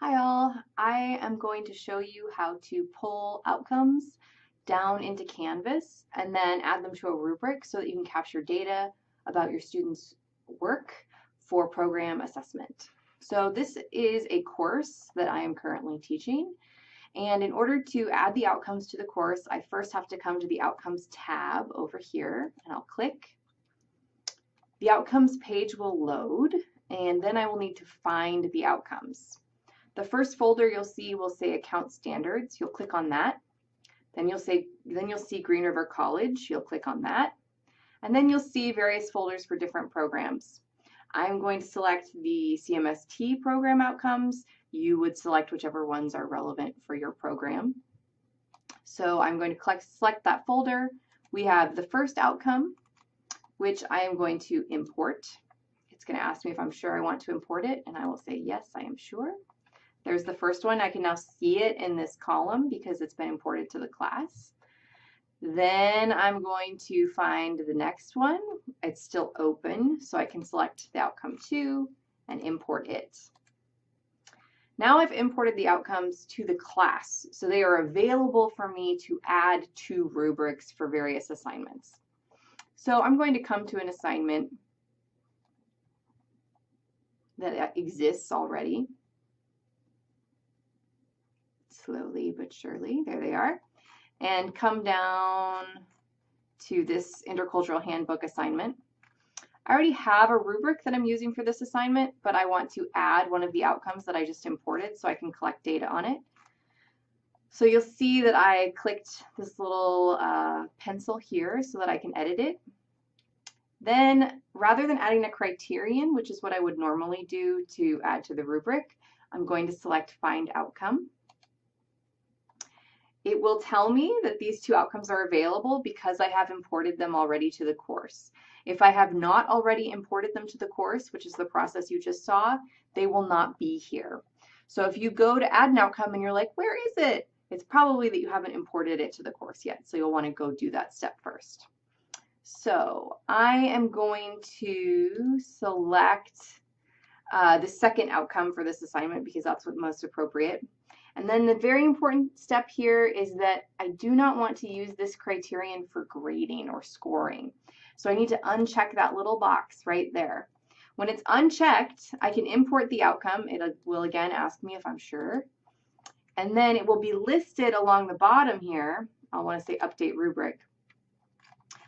Hi all, I am going to show you how to pull outcomes down into Canvas and then add them to a rubric so that you can capture data about your students' work for program assessment. So this is a course that I am currently teaching, and in order to add the outcomes to the course, I first have to come to the Outcomes tab over here, and I'll click. The Outcomes page will load, and then I will need to find the outcomes. The first folder you'll see will say Account Standards. You'll click on that. Then you'll see Green River College. You'll click on that. And then you'll see various folders for different programs. I'm going to select the CMST program outcomes. You would select whichever ones are relevant for your program. So I'm going to select that folder. We have the first outcome, which I am going to import. It's going to ask me if I'm sure I want to import it, and I will say yes, I am sure. There's the first one. I can now see it in this column because it's been imported to the class. Then I'm going to find the next one. It's still open, so I can select the outcome 2 and import it. Now I've imported the outcomes to the class, so they are available for me to add to rubrics for various assignments. So I'm going to come to an assignment that exists already. Slowly but surely, there they are, and come down to this intercultural handbook assignment. I already have a rubric that I'm using for this assignment, but I want to add one of the outcomes that I just imported so I can collect data on it. So you'll see that I clicked this little pencil here so that I can edit it. Then rather than adding a criterion, which is what I would normally do to add to the rubric, I'm going to select Find Outcome. It will tell me that these two outcomes are available because I have imported them already to the course. If I have not already imported them to the course, which is the process you just saw, they will not be here. So if you go to add an outcome and you're like, where is it? It's probably that you haven't imported it to the course yet. So you'll want to go do that step first. So I am going to select the second outcome for this assignment because that's what's most appropriate. And then the very important step here is that I do not want to use this criterion for grading or scoring. So I need to uncheck that little box right there. When it's unchecked, I can import the outcome. It will again ask me if I'm sure. And then it will be listed along the bottom here. I'll want to say Update Rubric.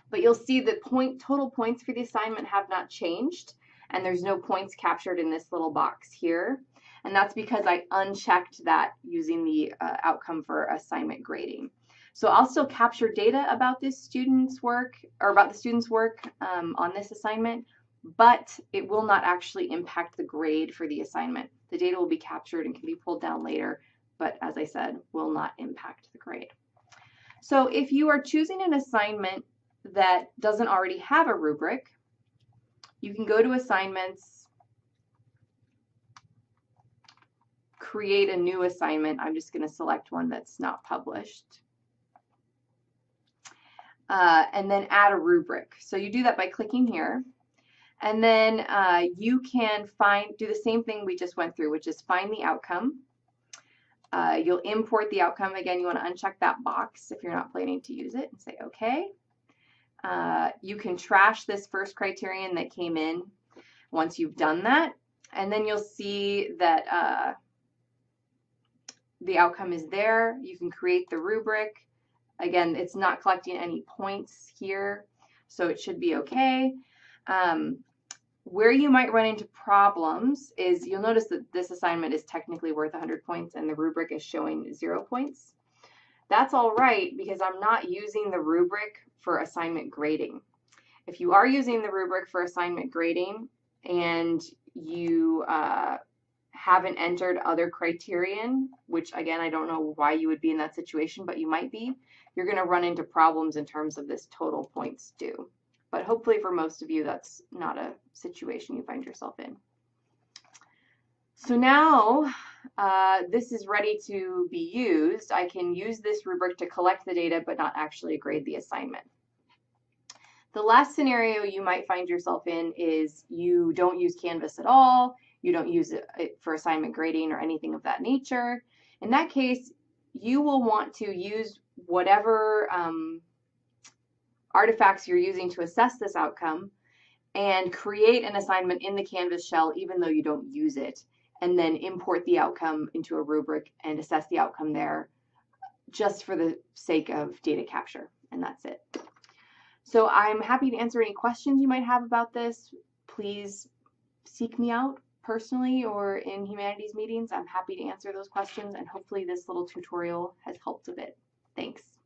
But you'll see that total points for the assignment have not changed, and there's no points captured in this little box here. And that's because I unchecked that using the outcome for assignment grading. So I'll still capture data about this student's work, or about the student's work on this assignment, but it will not actually impact the grade for the assignment. The data will be captured and can be pulled down later, but as I said, will not impact the grade. So if you are choosing an assignment that doesn't already have a rubric, you can go to Assignments, create a new assignment. I'm just going to select one that's not published. And then add a rubric. So you do that by clicking here. And then you can do the same thing we just went through, which is find the outcome. You'll import the outcome. Again, you want to uncheck that box if you're not planning to use it and say OK. You can trash this first criterion that came in once you've done that. And then you'll see that the outcome is there. You can create the rubric. Again, it's not collecting any points here, so it should be okay. Where you might run into problems is you'll notice that this assignment is technically worth 100 points and the rubric is showing 0 points. That's all right because I'm not using the rubric for assignment grading. If you are using the rubric for assignment grading and you haven't entered other criterion, which again, I don't know why you would be in that situation, but you might be, you're going to run into problems in terms of this total points due. But hopefully for most of you, that's not a situation you find yourself in. So now this is ready to be used. I can use this rubric to collect the data, but not actually grade the assignment. The last scenario you might find yourself in is you don't use Canvas at all. you don't use it for assignment grading or anything of that nature. In that case, you will want to use whatever artifacts you're using to assess this outcome and create an assignment in the Canvas shell even though you don't use it, and then import the outcome into a rubric and assess the outcome there just for the sake of data capture, and that's it. So I'm happy to answer any questions you might have about this. Please seek me out personally or in humanities meetings. I'm happy to answer those questions, and hopefully this little tutorial has helped a bit. Thanks.